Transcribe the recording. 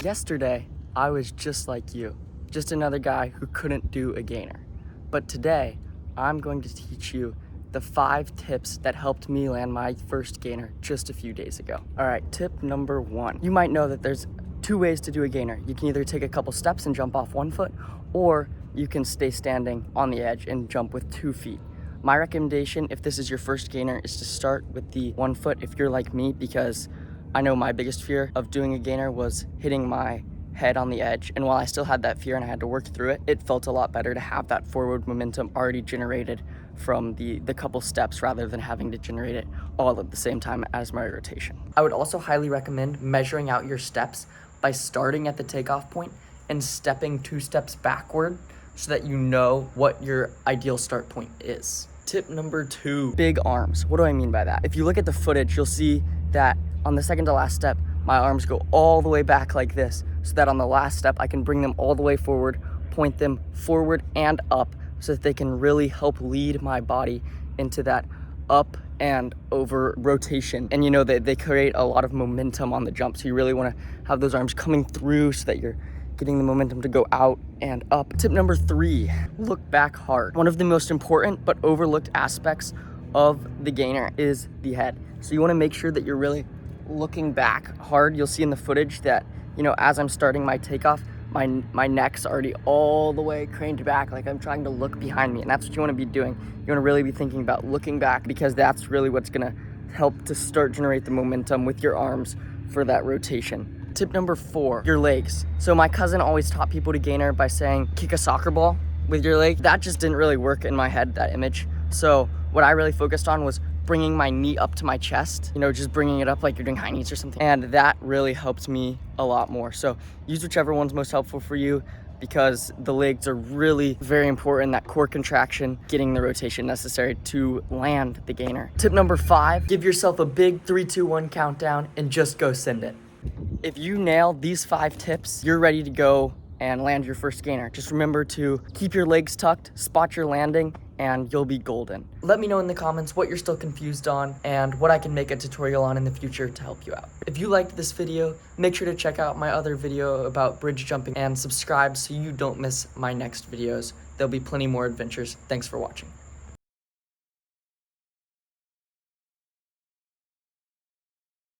Yesterday, I was just like you, just another guy who couldn't do a gainer. But today, I'm going to teach you the 5 tips that helped me land my first gainer just a few days ago. All right, tip number 1. You might know that there's 2 ways to do a gainer. You can either take a couple steps and jump off 1 foot, or you can stay standing on the edge and jump with 2 feet. My recommendation, if this is your first gainer, is to start with the 1 foot if you're like me, because I know my biggest fear of doing a gainer was hitting my head on the edge, and while I still had that fear and I had to work through it, it felt a lot better to have that forward momentum already generated from the couple steps rather than having to generate it all at the same time as my rotation. I would also highly recommend measuring out your steps by starting at the takeoff point and stepping 2 steps backward so that you know what your ideal start point is. Tip number 2, big arms. What do I mean by that? If you look at the footage, you'll see that on the second to last step, my arms go all the way back like this, so that on the last step, I can bring them all the way forward, point them forward and up, so that they can really help lead my body into that up and over rotation. And you know, they create a lot of momentum on the jump, so you really wanna have those arms coming through so that you're getting the momentum to go out and up. Tip number 3, look back hard. One of the most important but overlooked aspects of the gainer is the head. So you wanna make sure that you're really looking back hard. You'll see in the footage that, you know, as I'm starting my takeoff, my neck's already all the way craned back, like I'm trying to look behind me, and that's what you wanna be doing. You wanna really be thinking about looking back, because that's really what's gonna help to start generate the momentum with your arms for that rotation. Tip number 4, your legs. So my cousin always taught people to gainer by saying, kick a soccer ball with your leg. That just didn't really work in my head, that image. So what I really focused on was bringing my knee up to my chest, you know, just bringing it up like you're doing high knees or something. And that really helped me a lot more. So use whichever one's most helpful for you, because the legs are really very important, that core contraction, getting the rotation necessary to land the gainer. Tip number 5, give yourself a big 3, 2, 1 countdown and just go send it. If you nail these 5 tips, you're ready to go and land your first gainer. Just remember to keep your legs tucked, spot your landing, and you'll be golden. Let me know in the comments what you're still confused on and what I can make a tutorial on in the future to help you out. If you liked this video, make sure to check out my other video about bridge jumping and subscribe so you don't miss my next videos. There'll be plenty more adventures. Thanks for watching.